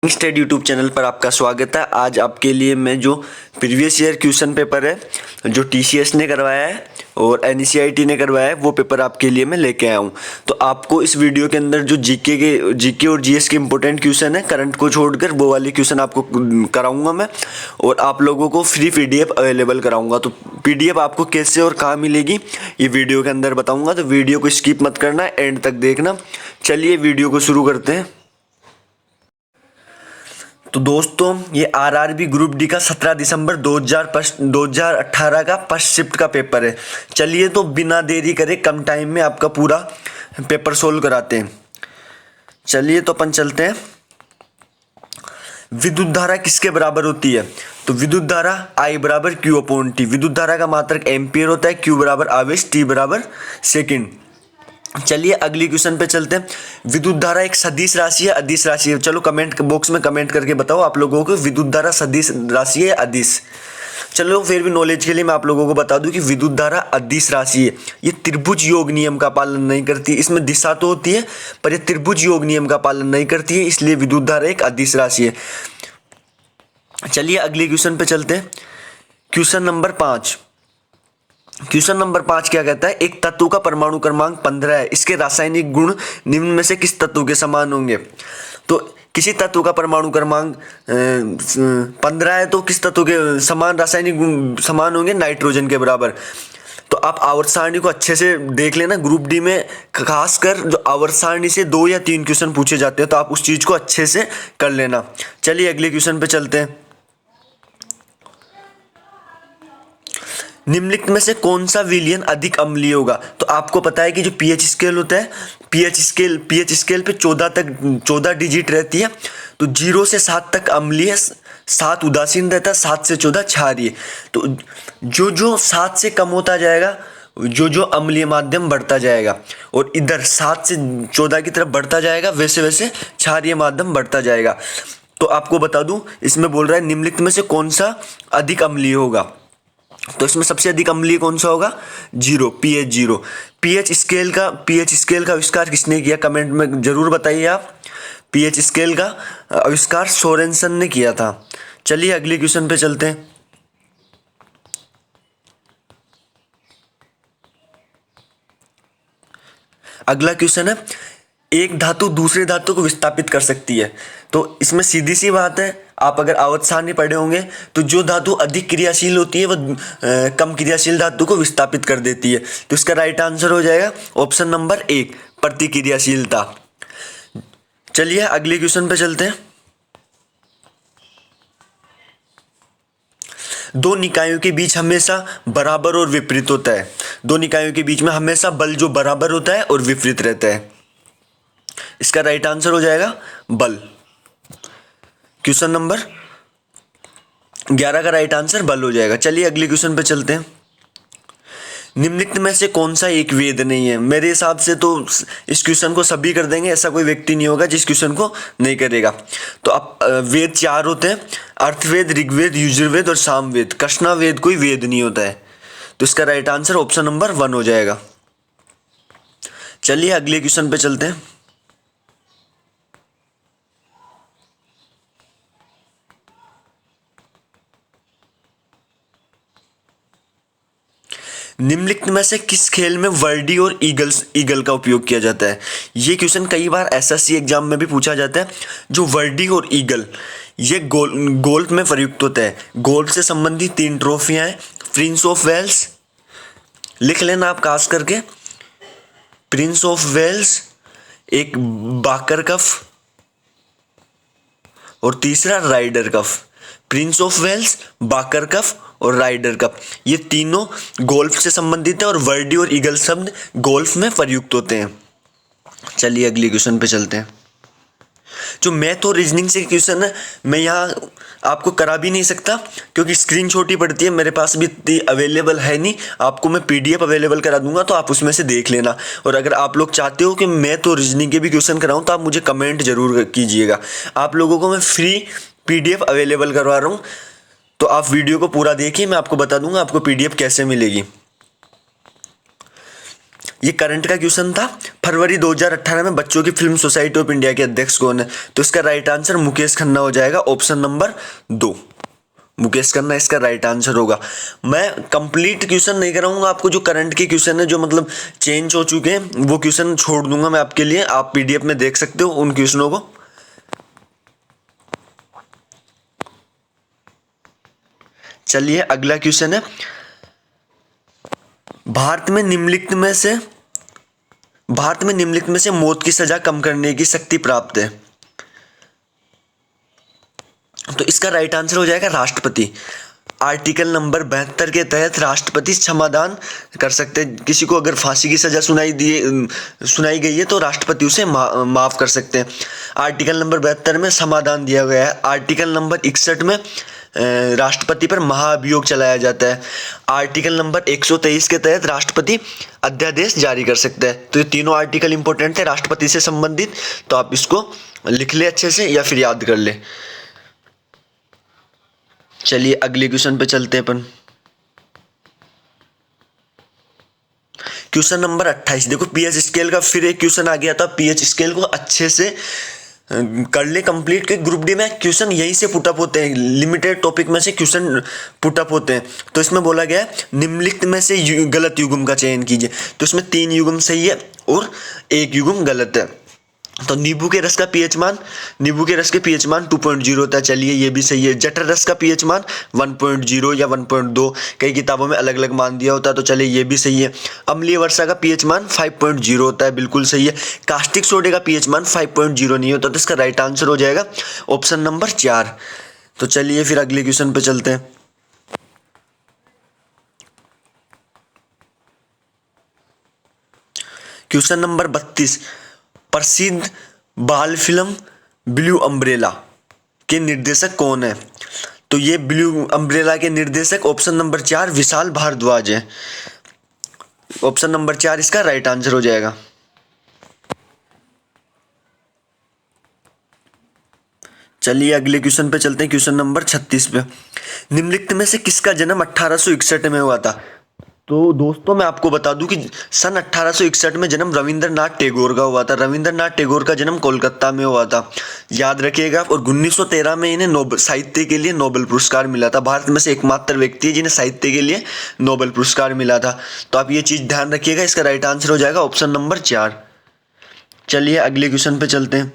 Study YouTube channel पर आपका स्वागत है। आज आपके लिए मैं जो प्रीवियस ईयर क्वेश्चन पेपर है जो टीसीएस ने करवाया है और एनसीईआरटी ने करवाया है वो पेपर आपके लिए मैं लेके आया हूँ। तो आपको इस वीडियो के अंदर जो जीके और जीएस के इंपॉर्टेंट क्वेश्चन है करंट को छोड़कर वो वाले क्वेश्चन आपको कराऊंगा मैं, और आप लोगों को फ्री पीडीएफ अवेलेबल कराऊंगा। तो पीडीएफ आपको कैसे और कहाँ मिलेगी ये वीडियो के अंदर बताऊंगा, तो वीडियो को स्किप मत करना, एंड तक देखना। चलिए वीडियो को शुरू करते हैं। तो दोस्तों ये आरआरबी ग्रुप डी का 17 दिसंबर 2018 का फर्स्ट शिफ्ट का पेपर है। चलिए तो बिना देरी करे कम टाइम में आपका पूरा पेपर सोल्व कराते हैं। चलिए तो अपन चलते हैं। विद्युत धारा किसके बराबर होती है? तो विद्युत धारा I बराबर Q अपॉन T। विद्युत धारा का मात्रक एम्पियर होता है, Q बराबर आवेश, T बराबर सेकंड। चलिए अगली क्वेश्चन पे चलते हैं। विद्युत धारा एक सदिश राशि है, अदिश राशि है? चलो कमेंट बॉक्स में कमेंट करके बताओ आप लोगों को विद्युत धारा सदिश राशि है अदिश। चलो फिर भी नॉलेज के लिए मैं आप लोगों को बता दूं कि विद्युत धारा अदिश राशि है। ये त्रिभुज योग नियम का पालन नहीं करती। इसमें दिशा तो होती है पर ये त्रिभुज योग नियम का पालन नहीं करती है, इसलिए विद्युत धारा एक अदिश राशि है। चलिए अगले क्वेश्चन पे चलते हैं। Question number 5। क्वेश्चन नंबर 5 क्या कहता है? एक तत्व का परमाणु क्रमांक 15 है, इसके रासायनिक गुण निम्न में से किस तत्व के समान होंगे? तो किसी तत्व का परमाणु क्रमांक 15 है तो किस तत्व के समान रासायनिक गुण समान होंगे? नाइट्रोजन के बराबर। तो आप आवर्त सारणी को अच्छे से देख लेना। ग्रुप डी में खासकर जो आवर्त सारणी से 2 या 3 क्वेश्चन पूछे जाते हैं, तो आप उस चीज को अच्छे से कर लेना। चलिए अगले क्वेश्चन पे चलते हैं। निम्नलिखित में से कौन सा विलयन अधिक अम्लीय होगा? तो आपको पता है कि जो पीएच स्केल होता है, पीएच स्केल पे 14 डिजिट रहती है। तो 0 से 7 तक अम्लीय, 7 उदासीन रहता है, 7 से 14 क्षारीय। तो जो 7 से कम होता जाएगा जो अम्लीय माध्यम बढ़ता जाएगा, और इधर 7 से 14 की तरफ बढ़ता जाएगा, वैसे वैसे क्षारीय माध्यम बढ़ता जाएगा। तो आपको बता दूं इसमें बोल रहा है निम्नलिखित में से कौन सा अधिक अम्लीय होगा? तो इसमें सबसे अधिक अम्लीय कौन सा होगा? 0, pH 0। pH स्केल का आविष्कार किसने किया? कमेंट में जरूर बताइए आप। pH स्केल का आविष्कार सोरेनसन ने किया था। चलिए अगले क्वेश्चन पे चलते हैं। अगला क्वेश्चन है, एक धातु दूसरे धातु को विस्थापित कर सकती है। तो इसमें सीधी सी बात है, आप अगर आवर्त सारणी पढ़े होंगे तो जो धातु अधिक क्रियाशील होती है वह कम क्रियाशील धातु को विस्थापित कर देती है। तो इसका राइट आंसर हो जाएगा ऑप्शन नंबर 1, प्रतिक्रियाशीलता। चलिए अगले क्वेश्चन पे चलते हैं। दो निकायों के बीच हमेशा बराबर और विपरीत होता है। दो निकायों के बीच में हमेशा बल जो बराबर होता है और विपरीत रहता है। इसका राइट आंसर हो जाएगा बल। क्वेश्चन नंबर 11 का राइट आंसर बल हो जाएगा। चलिए अगले क्वेश्चन पे चलते हैं। निम्नलिखित में से कौन सा एक वेद नहीं है? मेरे हिसाब से तो इस क्वेश्चन को सभी कर देंगे, ऐसा कोई व्यक्ति नहीं होगा जिस क्वेश्चन को नहीं करेगा। तो अब वेद 4 होते हैं, अर्थवेद, ऋग्वेद, यजुर्वेद और सामवेद। कृष्णा वेद कोई वेद नहीं होता है। तो इसका राइट आंसर ऑप्शन नंबर 1 हो जाएगा। चलिए अगले क्वेश्चन पे चलते हैं। निम्नलिखित में से किस खेल में वर्डी और ईगल का उपयोग किया जाता है? ये क्वेश्चन कई बार एसएससी एग्जाम में भी पूछा जाता है। जो वर्डी और ईगल ये गोल्फ में प्रयुक्त होता है। गोल्फ से संबंधित 3 ट्रॉफियां हैं। प्रिंस ऑफ वेल्स, लिख लेना आप खास करके, प्रिंस ऑफ वेल्स, एक बाकर कप और तीसरा Ryder Cup. Prince of Wales, Walker Cup और राइडर कप, ये तीनों गोल्फ से संबंधित है और वर्डी और ईगल शब्द गोल्फ में प्रयुक्त होते हैं। चलिए अगले क्वेश्चन पे चलते हैं। जो मैथ और रीजनिंग से क्वेश्चन है मैं यहाँ आपको करा भी नहीं सकता क्योंकि स्क्रीन छोटी पड़ती है, मेरे पास भी इतनी अवेलेबल है नहीं। आपको मैं पीडीएफ अवेलेबल करा दूंगा तो आप उसमें से देख लेना। और अगर आप लोग चाहते हो कि मैथ और रीजनिंग के भी क्वेश्चन कराऊं तो आप मुझे कमेंट जरूर कीजिएगा। आप लोगों को मैं फ्री पीडीएफ अवेलेबल करवा रहा हूँ, तो आप वीडियो को पूरा देखिए, मैं आपको बता दूंगा आपको पीडीएफ कैसे मिलेगी। ये करंट का क्वेश्चन था। फरवरी 2018 में बच्चों की फिल्म सोसाइटी ऑफ इंडिया के अध्यक्ष कौन है? तो इसका राइट आंसर मुकेश खन्ना हो जाएगा, ऑप्शन नंबर 2। मुकेश खन्ना इसका राइट आंसर होगा। मैं कंप्लीट क्वेश्चन नहीं कराऊंगा आपको, जो करंट के क्वेश्चन है जो मतलब चेंज हो चुके हैं वो क्वेश्चन छोड़ दूंगा मैं आपके लिए, आप पीडीएफ में देख सकते हो उन क्वेश्चनों को। चलिए अगला क्वेश्चन है, भारत में निम्नलिखित में से मौत की सजा कम करने की शक्ति प्राप्त है? तो इसका राइट आंसर हो जाएगा राष्ट्रपति। आर्टिकल नंबर 72 के तहत राष्ट्रपति क्षमादान कर सकते हैं। किसी को अगर फांसी की सजा सुनाई गई है तो राष्ट्रपति उसे माफ कर सकते हैं। आर्टिकल नंबर 72 में समाधान दिया गया है। आर्टिकल नंबर 61 में राष्ट्रपति पर महाअभियोग चलाया जाता है। आर्टिकल नंबर 123 के तहत राष्ट्रपति अध्यादेश जारी कर सकता है। तो ये तीनों आर्टिकल इंपॉर्टेंट है राष्ट्रपति से संबंधित, तो आप इसको लिख ले अच्छे से या फिर याद कर ले। चलिए अगले क्वेश्चन पे चलते हैं अपन। क्वेश्चन नंबर 28, देखो पीएच स्केल का फिर एक क्वेश्चन आ गया था। पीएच स्केल को अच्छे से कर ले कंप्लीट, के ग्रुप डी में क्वेश्चन यहीं से पुटअप होते हैं, लिमिटेड टॉपिक में से क्वेश्चन पुटअप होते हैं। तो इसमें बोला गया है निम्नलिखित में से गलत युग्म का चयन कीजिए। तो इसमें 3 युग्म सही है और 1 युग्म गलत है। तो नींबू के रस का पीएच मान 2.0 होता है, चलिए ये भी सही है। जठर रस का पीएच मान 1.0 या 1.2, कई किताबों में अलग अलग मान दिया होता है, तो चलिए ये भी सही है। अम्लीय वर्षा का पीएच मान 5.0 होता है, बिल्कुल सही है। कास्टिक सोडे का पीएच मान 5.0 नहीं होता, तो इसका राइट आंसर हो जाएगा ऑप्शन नंबर 4। तो चलिए फिर अगले क्वेश्चन पे चलते हैं। क्वेश्चन नंबर 32, प्रसिद्ध बाल फिल्म ब्लू अम्ब्रेला के निर्देशक कौन है? तो ये ब्लू अम्ब्रेला के निर्देशक ऑप्शन नंबर 4 विशाल भारद्वाज है। ऑप्शन नंबर 4 इसका राइट आंसर हो जाएगा। चलिए अगले क्वेश्चन पे चलते हैं, क्वेश्चन नंबर 36 पे। निम्नलिखित में से किसका जन्म 1861 में हुआ था? तो दोस्तों मैं आपको बता दूं कि सन 1861 में जन्म रविंद्रनाथ टैगोर का हुआ था। रविंद्रनाथ टैगोर का जन्म कोलकाता में हुआ था, याद रखिएगा। और 1913 में इन्हें साहित्य के लिए नोबेल पुरस्कार मिला था। भारत में से एकमात्र व्यक्ति है जिन्हें साहित्य के लिए नोबेल पुरस्कार मिला था। तो आप ये चीज़ ध्यान रखिएगा, इसका राइट आंसर हो जाएगा ऑप्शन नंबर 4। चलिए अगले क्वेश्चन पे चलते हैं।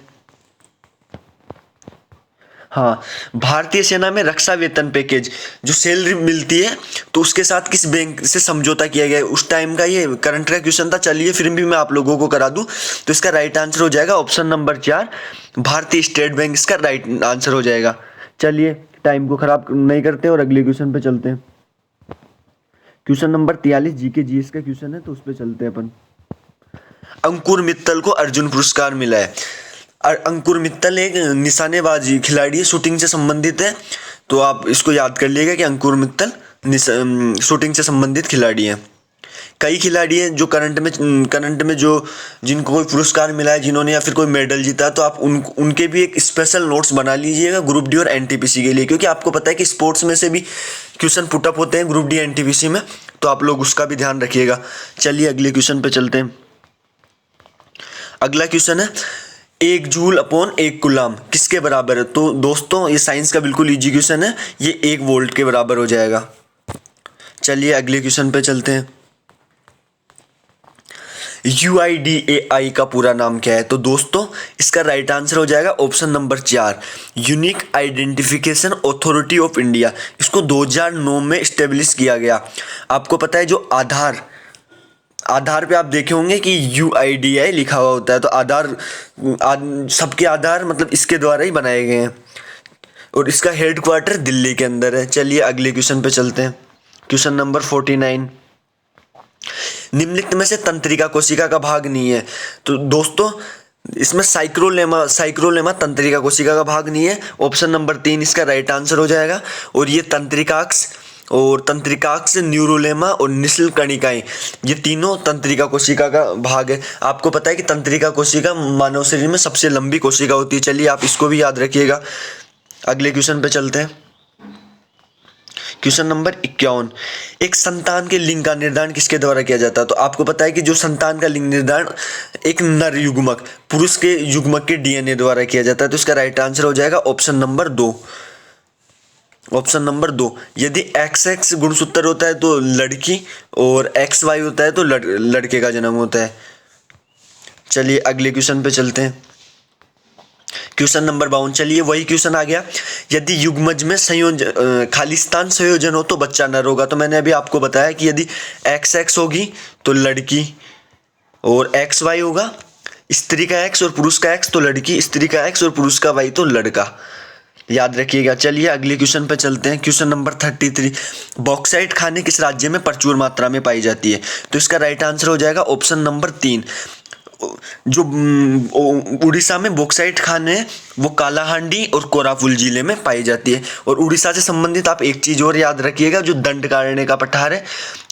हाँ, भारतीय सेना में रक्षा वेतन पैकेज जो सैलरी मिलती है तो उसके साथ किस बैंक से समझौता किया गया है? उस टाइम का ये करंट का क्वेश्चन था, चलिए फिर भी मैं आप लोगों को करा दूं। तो इसका राइट आंसर हो जाएगा ऑप्शन नंबर 4 भारतीय स्टेट बैंक इसका राइट आंसर हो जाएगा। चलिए टाइम को खराब नहीं करते और अगले क्वेश्चन पे चलते हैं। क्वेश्चन नंबर 43 जीके जीएस का क्वेश्चन है, तो उस पर चलते हैं अपन। अंकुर मित्तल को अर्जुन पुरस्कार मिला है। अंकुर मित्तल एक निशानेबाजी खिलाड़ी है, शूटिंग से संबंधित है, तो आप इसको याद कर लीजिएगा कि अंकुर मित्तल शूटिंग से संबंधित खिलाड़ी हैं। कई खिलाड़ी हैं जो करंट में जो जिनको कोई पुरस्कार मिला है, जिन्होंने या फिर कोई मेडल जीता, तो आप उनके भी एक स्पेशल नोट्स बना लीजिएगा ग्रुप डी और एनटीपीसी के लिए, क्योंकि आपको पता है कि स्पोर्ट्स में से भी क्वेश्चन पुटअप होते हैं ग्रुप डी एनटीपीसी में, तो आप लोग उसका भी ध्यान रखिएगा। चलिए अगले क्वेश्चन पे चलते हैं। अगला क्वेश्चन है 1 जूल अपॉन 1 कूलम किसके बराबर है? तो दोस्तों ये साइंस का बिल्कुल इजी क्वेश्चन है, ये 1 वोल्ट के बराबर हो जाएगा। चलिए अगले क्वेश्चन पे चलते हैं। UIDAI का पूरा नाम क्या है? तो दोस्तों इसका राइट आंसर हो जाएगा option number 4 unique identification authority of India. इसको 2009 में इस्टेब्लिश किया गया। आपको पता है जो आधार पे आप देखे होंगे कि UIDAI लिखा हुआ होता है, तो सबके आधार मतलब इसके द्वारा ही बनाए गए हैं और इसका हेडक्वार्टर दिल्ली के अंदर है। चलिए अगले क्वेश्चन पे चलते हैं। क्वेश्चन नंबर 49 निम्नलिखित में से तंत्रिका कोशिका का भाग नहीं है। तो दोस्तों इसमें साइक्रोलेमा तंत्रिका कोशिका का भाग नहीं है। ऑप्शन नंबर 3 इसका राइट आंसर हो जाएगा। और ये तंत्रिकाक्ष न्यूरोलेमा और निश्चल कणिकाएं, ये तीनों तंत्रिका कोशिका का भाग है। आपको पता है कि तंत्रिका कोशिका मानव शरीर में सबसे लंबी कोशिका होती है। चलिए आप इसको भी याद रखिएगा। अगले क्वेश्चन पे चलते हैं। क्वेश्चन नंबर 51, एक संतान के लिंग का निर्धारण किसके द्वारा किया जाता है? तो आपको पता है कि जो संतान का लिंग निर्धारण एक नर युग्मक पुरुष के युग्मक के डीएनए द्वारा किया जाता है। तो इसका राइट आंसर हो जाएगा ऑप्शन नंबर 2। ऑप्शन नंबर 2, यदि XX गुणसूत्र होता है तो लड़की और XY होता है तो लड़के का जन्म होता है। चलिए अगले क्वेश्चन पे चलते हैं। क्वेश्चन नंबर 52, चलिए वही क्वेश्चन आ गया। यदि युग्मज में संयोजन खालिस्तान संयोजन हो तो बच्चा नर होगा। तो मैंने अभी आपको बताया कि यदि XX होगी तो लड़की और XY होगा, स्त्री का X और पुरुष का X तो लड़की, स्त्री का X और पुरुष का Y तो लड़का, याद रखिएगा। चलिए अगले क्वेश्चन पे चलते हैं। क्वेश्चन नंबर 33, बॉक्साइट खाने किस राज्य में प्रचुर मात्रा में पाई जाती है? तो इसका राइट आंसर हो जाएगा ऑप्शन नंबर 3। जो उड़ीसा में बॉक्साइट खाने हैं वो कालाहांडी और कोरापुल जिले में पाई जाती है। और उड़ीसा से संबंधित आप एक चीज और याद रखिएगा, जो दंडकारण्य का पठार है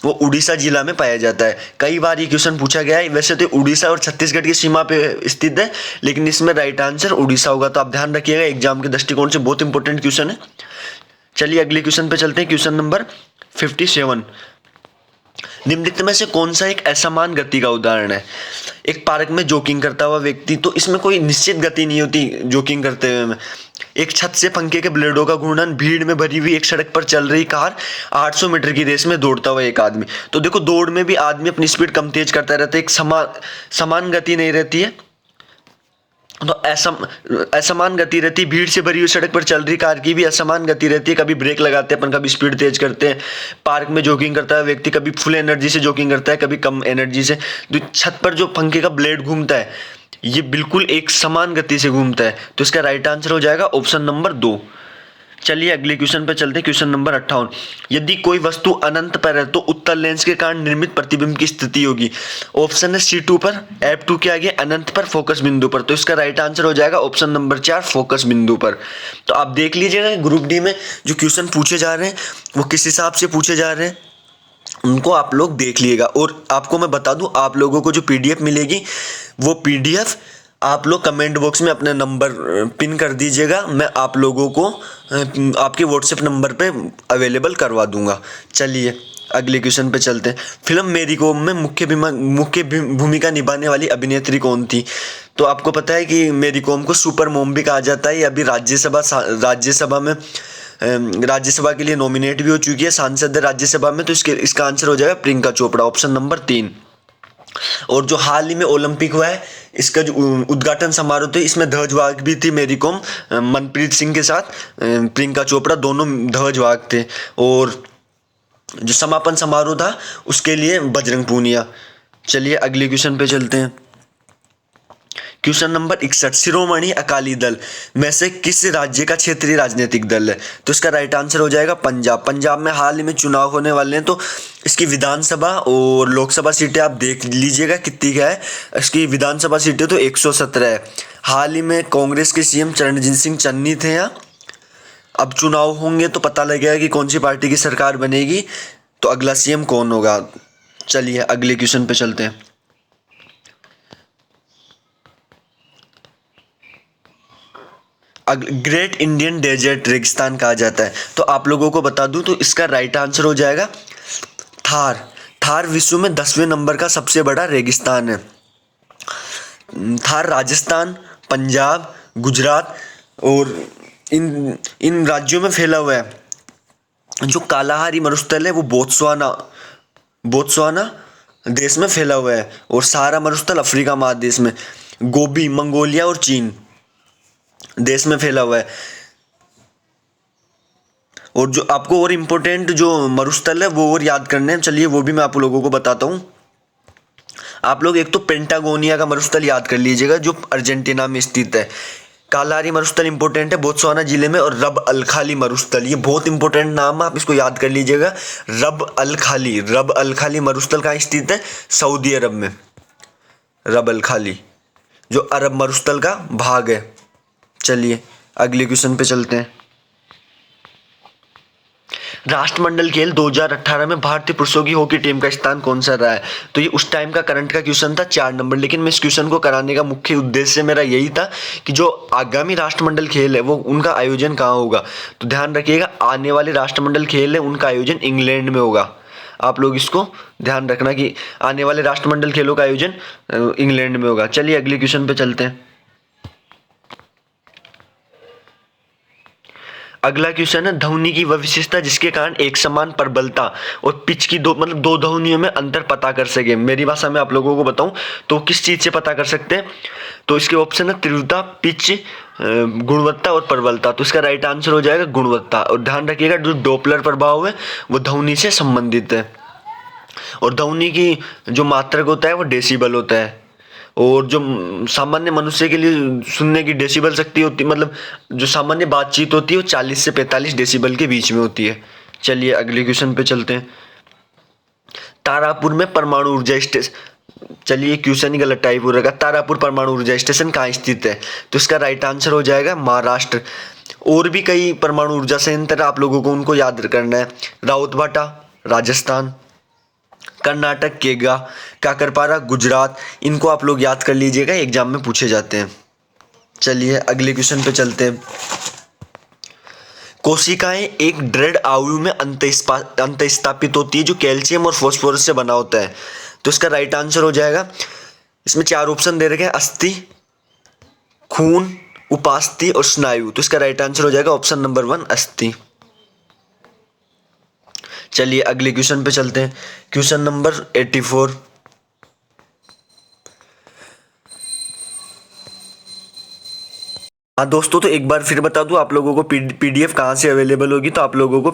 वो उड़ीसा जिला में पाया जाता है। कई बार ये क्वेश्चन पूछा गया है। वैसे तो उड़ीसा और छत्तीसगढ़ की सीमा पे स्थित है, लेकिन इसमें राइट आंसर उड़ीसा होगा। तो आप ध्यान रखिएगा, एग्जाम के दृष्टिकोण से बहुत इंपॉर्टेंट क्वेश्चन है। चलिए अगले क्वेश्चन पे चलते हैं। क्वेश्चन नंबर 57, निम्नलिखित में से कौन सा एक असमान गति का उदाहरण है? एक पार्क में जॉगिंग करता हुआ व्यक्ति, तो इसमें कोई निश्चित गति नहीं होती जॉगिंग करते हुए में। एक छत से पंखे के ब्लेडों का घूर्णन, भीड़ में भरी हुई एक सड़क पर चल रही कार, 800 मीटर की रेस में दौड़ता हुआ एक आदमी। तो देखो, दौड़ में भी आदमी अपनी स्पीड कम तेज करता रहता है, एक समान गति नहीं रहती है। तो असमान गति रहती है। भीड़ से भरी हुई सड़क पर चल रही कार की भी असमान गति रहती है। कभी ब्रेक लगाते हैं अपन, कभी स्पीड तेज करते हैं। पार्क में जॉगिंग करता है व्यक्ति, कभी फुल एनर्जी से जॉगिंग करता है, कभी कम एनर्जी से। तो छत पर जो पंखे का ब्लेड घूमता है ये बिल्कुल एक समान गति से घूमता है। तो इसका राइट आंसर हो जाएगा ऑप्शन नंबर 2। चलिए अगले क्वेश्चन पर चलते हैं। क्वेश्चन नंबर 58, यदि कोई वस्तु अनंत पर है तो उत्तल लेंस के कारण निर्मित प्रतिबिंब की स्थिति होगी? ऑप्शन है C2 पर, F2 के आगे अनंत पर, फोकस बिंदु पर। तो इसका राइट आंसर हो जाएगा ऑप्शन नंबर 4, फोकस बिंदु पर। तो आप देख लीजिएगा ग्रुप डी में जो क्वेश्चन पूछे जा रहे हैं वो किस हिसाब से पूछे जा रहे हैं, उनको आप लोग देख लीजिएगा। और आपको मैं बता दूं, आप लोगों को जो PDF मिलेगी वो PDF आप लोग कमेंट बॉक्स में अपना नंबर पिन कर दीजिएगा। मैं आप लोगों को आपके व्हाट्सएप नंबर पे अवेलेबल करवा दूंगा। चलिए अगले क्वेश्चन पे चलते हैं। फिल्म मेरी कॉम में मुख्य भूमिका निभाने वाली अभिनेत्री कौन थी? तो आपको पता है कि मेरी कॉम को सुपर मॉम भी कहा जाता है। अभी राज्यसभा के लिए नॉमिनेट भी हो चुकी है, सांसद है राज्यसभा में। तो इसका आंसर हो जाएगा प्रियंका चोपड़ा, ऑप्शन नंबर 3। और जो हाल ही में ओलंपिक हुआ है, इसका जो उद्घाटन समारोह था, इसमें ध्वजवाहक भी थी मेरी कॉम, मनप्रीत सिंह के साथ प्रियंका चोपड़ा दोनों ध्वजवाहक थे। और जो समापन समारोह था उसके लिए बजरंग पूनिया। चलिए अगले क्वेश्चन पे चलते हैं। क्वेश्चन नंबर 61, शिरोमणि अकाली दल में से किस राज्य का क्षेत्रीय राजनीतिक दल है? तो इसका राइट आंसर हो जाएगा पंजाब। पंजाब में हाल ही में चुनाव होने वाले हैं, तो इसकी विधानसभा और लोकसभा सीटें आप देख लीजिएगा कितनी क्या है। इसकी विधानसभा सीटें तो 117 है। हाल ही में कांग्रेस के CM चरणजीत सिंह चन्नी थे यहाँ। अब चुनाव होंगे तो पता लगेगा कि कौन सी पार्टी की सरकार बनेगी, तो अगला CM कौन होगा। चलिए अगले क्वेश्चन पे चलते हैं। ग्रेट इंडियन डेजर्ट रेगिस्तान कहा जाता है। तो आप लोगों को बता दूं, तो इसका राइट आंसर हो जाएगा थार। थार विश्व में 10वें नंबर का सबसे बड़ा रेगिस्तान है। थार राजस्थान, पंजाब, गुजरात और इन राज्यों में फैला हुआ है। जो कालाहारी मरुस्थल है वो बोत्सवाना देश में फैला हुआ है। और सहारा मरुस्थल अफ्रीका महादेश में, गोबी मंगोलिया और चीन देश में फैला हुआ है। और जो आपको और इम्पोर्टेंट जो मरुस्थल है वो और याद करने हैं, चलिए वो भी मैं आप लोगों को बताता हूँ। आप लोग एक तो पेंटागोनिया का मरुस्थल याद कर लीजिएगा जो अर्जेंटीना में स्थित है। कालाहारी मरुस्थल इंपॉर्टेंट है बोत्सवाना जिले में। और रब अल खाली मरुस्थल, ये बहुत इंपॉर्टेंट नाम है, आप इसको याद कर लीजिएगा। रब अल खाली मरुस्थल कहाँ स्थित है? सऊदी अरब में। रब अल खाली जो अरब मरुस्थल का भाग है। चलिए अगले क्वेश्चन पे चलते हैं। राष्ट्रमंडल खेल 2018 में भारतीय पुरुषों की हॉकी टीम का स्थान कौन सा रहा है? तो ये उस टाइम का करंट का क्वेश्चन था 4 नंबर। लेकिन मैं इस क्वेश्चन को कराने का मुख्य उद्देश्य मेरा यही था कि जो आगामी राष्ट्रमंडल खेल है वो उनका आयोजन कहाँ होगा। तो ध्यान रखिएगा, आने वाले राष्ट्रमंडल खेल है उनका आयोजन इंग्लैंड में होगा। आप लोग इसको ध्यान रखना कि आने वाले राष्ट्रमंडल खेलों का आयोजन इंग्लैंड में होगा। चलिए अगले क्वेश्चन पे चलते हैं। अगला क्वेश्चन है, ध्वनि की वह विशेषता जिसके कारण एक समान प्रबलता और पिच की दो ध्वनियों में अंतर पता कर सके। मेरी भाषा में आप लोगों को बताऊं तो किस चीज से पता कर सकते हैं? तो इसके ऑप्शन है तीव्रता, पिच, गुणवत्ता और प्रबलता। तो इसका राइट आंसर हो जाएगा गुणवत्ता। और ध्यान रखिएगा, जो डॉपलर प्रभाव है वो ध्वनि से संबंधित है और ध्वनि की जो मात्रक होता है वो डेसिबल होता है। और जो सामान्य मनुष्य के लिए सुनने की डेसिबल शक्ति होती है, मतलब जो सामान्य बातचीत होती है वो 40 से 45 डेसिबल के बीच में होती है। चलिए अगले क्वेश्चन पे चलते हैं। तारापुर में परमाणु ऊर्जा स्टेशन, चलिए क्वेश्चन ही गलत टाइप हो रखा। तारापुर परमाणु ऊर्जा स्टेशन कहाँ स्थित है? तो इसका राइट आंसर हो जाएगा महाराष्ट्र। और भी कई परमाणु ऊर्जा संयंत्र आप लोगों को उनको याद करना है। राउतभाटा राजस्थान, कर्नाटक केगा, काकरपारा गुजरात। इनको आप लोग याद कर लीजिएगा, एग्जाम में पूछे जाते हैं। चलिए अगले क्वेश्चन पे चलते हैं। कोशिकाएं एक दृढ़ आयु में अंतःस्थापित होती है जो कैल्शियम और फास्फोरस से बना होता है। तो इसका राइट आंसर हो जाएगा, इसमें 4 ऑप्शन दे रखे हैं, अस्थि, खून, उपास्थि और स्नायु। तो इसका राइट आंसर हो जाएगा ऑप्शन नंबर 1 अस्थि। चलिए अगले क्वेश्चन पे चलते हैं। Question number 84। हाँ दोस्तों, तो एक बार फिर बता दूं आप लोगों को पीडीएफ कहाँ से अवेलेबल होगी। तो आप लोगों को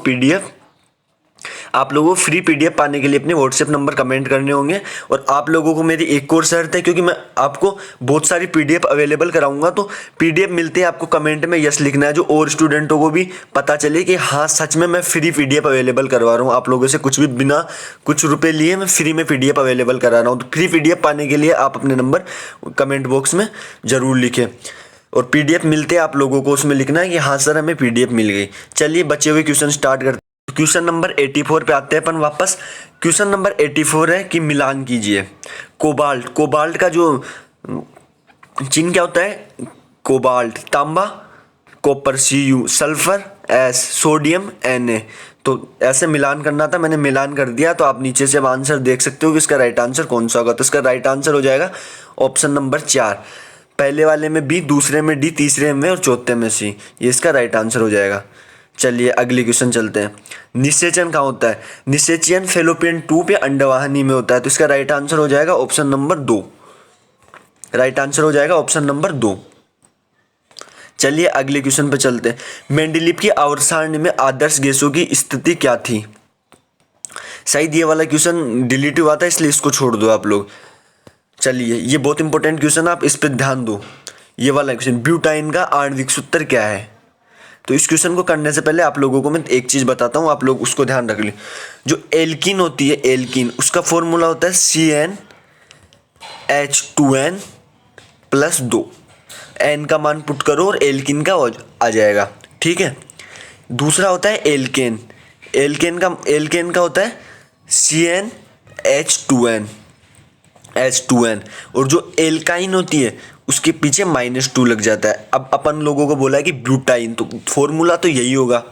फ्री पीडीएफ पाने के लिए अपने व्हाट्सएप नंबर कमेंट करने होंगे। और आप लोगों को मेरी एक और शर्त है, क्योंकि मैं आपको बहुत सारी पीडीएफ अवेलेबल कराऊंगा, तो पीडीएफ मिलते हैं आपको कमेंट में यस लिखना है, जो और स्टूडेंटों को भी पता चले कि हाँ सच में मैं फ्री पीडीएफ अवेलेबल करवा रहा हूँ आप लोगों से। कुछ भी बिना कुछ रुपये लिए मैं फ्री में पीडीएफ अवेलेबल करा रहा हूँ। तो फ्री पीडीएफ पाने के लिए आप अपने नंबर कमेंट बॉक्स में ज़रूर लिखें। और पीडीएफ मिलते हैं आप लोगों को उसमें लिखना है कि हाँ सर हमें पीडीएफ मिल गई। चलिए बचे हुए क्वेश्चन स्टार्ट करते हैं। क्वेश्चन नंबर 84 पे आते हैं अपन वापस। क्वेश्चन नंबर 84 है कि मिलान कीजिए कोबाल्ट का जो चिन्ह क्या होता है? कोबाल्ट, तांबा copper Cu, sulphur S, sodium Na। तो ऐसे मिलान करना था, मैंने मिलान कर दिया। तो आप नीचे से अब आंसर देख सकते हो कि इसका राइट आंसर कौन सा होगा। तो इसका राइट आंसर हो जाएगा ऑप्शन नंबर 4। पहले वाले में B, दूसरे में D, तीसरे में और चौथे में C। ये इसका राइट आंसर हो जाएगा। चलिए अगले क्वेश्चन चलते हैं। निषेचन कहाँ होता है? निषेचन फेलोपियन ट्यूब या अंडवाहिनी में होता है। तो इसका राइट आंसर हो जाएगा ऑप्शन नंबर 2। राइट आंसर हो जाएगा ऑप्शन नंबर 2। चलिए अगले क्वेश्चन पे चलते हैं। मेंडलीव की आवर्त सारणी में आदर्श गैसों की स्थिति क्या थी? शायद ये वाला क्वेश्चन डिलीट हुआ था, इसलिए इसको छोड़ दो आप लोग। चलिए ये बहुत इंपॉर्टेंट क्वेश्चन, आप इस पर ध्यान दो। ये वाला क्वेश्चन, ब्यूटाइन का आणविक सूत्र क्या है? तो इस क्वेश्चन को करने से पहले आप लोगों को मैं एक चीज़ बताता हूँ, आप लोग उसको ध्यान रख लें। जो एल्कीन होती है, एल्कीन, उसका फॉर्मूला होता है CnH2n+2। एन का मान पुट करो और एल्कीन का आ जाएगा, ठीक है। दूसरा होता है एल्केन। एल्केन का होता है CnH2n। और जो एल्काइन होती है उसके पीछे -2 लग जाता है। अब अपन लोगों को बोला है कि ब्यूटाइन, तो फॉर्मूला तो यही होगा।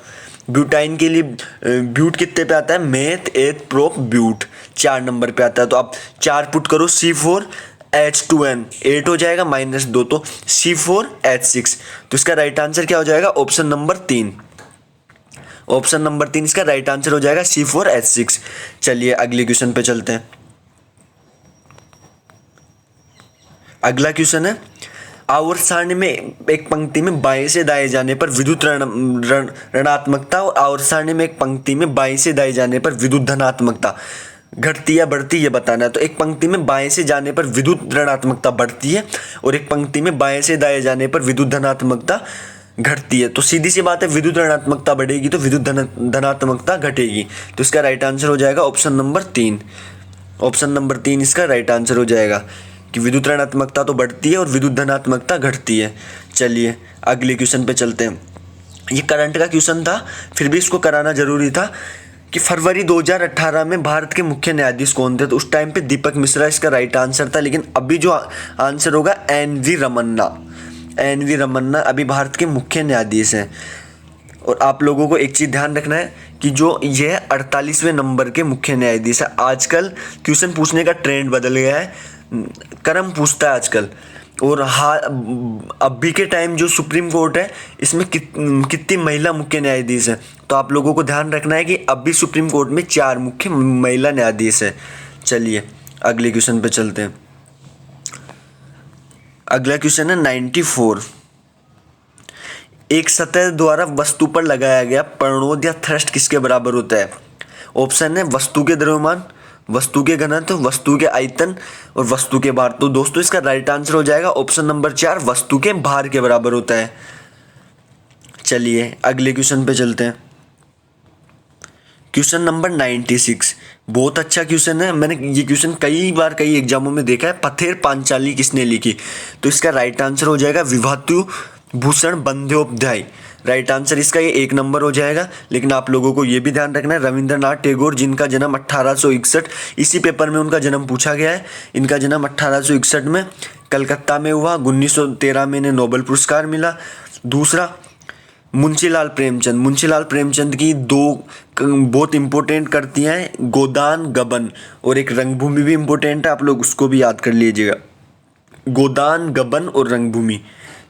ब्यूटाइन के लिए ब्यूट कितने पे आता है? मेथ एथ प्रोप ब्यूट 4 नंबर पे आता है। तो आप 4 पुट करो, C4H2n 8 हो जाएगा, -2 तो C4H6। तो इसका राइट आंसर क्या हो जाएगा? Option number 3। ऑप्शन नंबर 3 इसका राइट आंसर हो जाएगा C4H6। चलिए अगले क्वेश्चन पे चलते हैं। अगला क्वेश्चन है, आवर्त सारणी में एक पंक्ति में बाएं से दाएं जाने पर विद्युत ऋणात्मकता और आवर्त सारणी में एक पंक्ति में बाएं से दाएं जाने पर विद्युत धनात्मकता घटती या बढ़ती, ये बताना है। तो एक पंक्ति में बाएं से जाने पर विद्युत ऋणात्मकता बढ़ती है और एक पंक्ति में बाएं से दाएं जाने पर विद्युत धनात्मकता घटती है। तो सीधी सी बात है, विद्युत ऋणात्मकता बढ़ेगी तो विद्युत धनात्मकता घटेगी। तो इसका राइट आंसर हो जाएगा ऑप्शन नंबर 3। ऑप्शन नंबर 3 इसका राइट आंसर हो जाएगा कि विद्युत ऋणात्मकता तो बढ़ती है और विद्युत धनात्मकता घटती है। चलिए अगले क्वेश्चन पे चलते हैं। ये करंट का क्वेश्चन था, फिर भी इसको कराना जरूरी था। कि फरवरी 2018 में भारत के मुख्य न्यायाधीश कौन थे? तो उस टाइम पे दीपक मिश्रा इसका राइट आंसर था, लेकिन अभी जो आंसर होगा एन.वी. रमन्ना। एन.वी. रमन्ना अभी भारत के मुख्य न्यायाधीश हैं। और आप लोगों को एक चीज़ ध्यान रखना है कि जो ये 48वें नंबर के मुख्य न्यायाधीश है। आजकल क्वेश्चन पूछने का ट्रेंड बदल गया है, क्रम पूछता है आजकल। और अभी के टाइम जो सुप्रीम कोर्ट है इसमें कितनी महिला मुख्य न्यायाधीश हैं? तो आप लोगों को ध्यान रखना है कि अभी सुप्रीम कोर्ट में 4 मुख्य महिला न्यायाधीश हैं। चलिए अगले क्वेश्चन पे चलते हैं। अगला क्वेश्चन है 94। एक सतह द्वारा वस्तु पर लगाया गया प्रणोद या थ्रस्ट किसके बराबर होता है? ऑप्शन है वस्तु के द्रव्यमान, वस्तु के घनत्व, वस्तु के आयतन और वस्तु के भार। तो दोस्तों इसका राइट आंसर हो जाएगा ऑप्शन नंबर 4, वस्तु के भार के बराबर होता है। चलिए अगले क्वेश्चन पे चलते हैं। क्वेश्चन नंबर 96 बहुत अच्छा क्वेश्चन है। मैंने ये क्वेश्चन कई बार कई एग्जामों में देखा है। पथेर पांचाली किसने लिखी? तो इसका राइट आंसर हो जाएगा विभूति भूषण बंद्योपाध्याय। राइट आंसर इसका ये 1 नंबर हो जाएगा। लेकिन आप लोगों को ये भी ध्यान रखना है रविंद्रनाथ टैगोर, जिनका जन्म 1861, इसी पेपर में उनका जन्म पूछा गया है। इनका जन्म 1861 में कलकत्ता में हुआ। 1913 में इन्हें नोबेल पुरस्कार मिला। दूसरा मुंशीलाल प्रेमचंद। मुंशीलाल प्रेमचंद की 2 बहुत इंपॉर्टेंट कृतियाँ हैं, गोदान गबन, और एक रंगभूमि भी इंपॉर्टेंट है, आप लोग उसको भी याद कर लीजिएगा, गोदान गबन और रंगभूमि।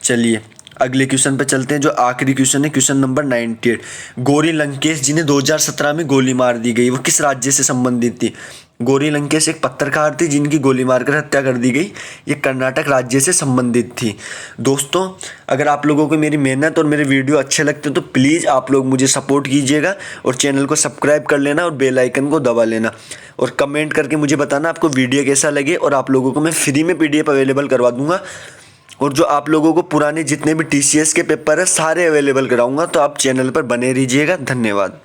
चलिए अगले क्वेश्चन पे चलते हैं, जो आखिरी क्वेश्चन है, क्वेश्चन नंबर 98। गौरी लंकेश जिन्हें 2017 में गोली मार दी गई, वो किस राज्य से संबंधित थी? गौरी लंकेश एक पत्रकार थी जिनकी गोली मारकर हत्या कर दी गई। ये कर्नाटक राज्य से संबंधित थी। दोस्तों अगर आप लोगों को मेरी मेहनत और मेरे वीडियो अच्छे लगते हैं तो प्लीज़ आप लोग मुझे सपोर्ट कीजिएगा और चैनल को सब्सक्राइब कर लेना और बेल आइकन को दबा लेना और कमेंट करके मुझे बताना आपको वीडियो कैसा लगे। और आप लोगों को मैं फ्री में PDF अवेलेबल करवा दूंगा। और जो आप लोगों को पुराने जितने भी TCS के पेपर है सारे अवेलेबल कराऊंगा। तो आप चैनल पर बने रहिएगा। धन्यवाद।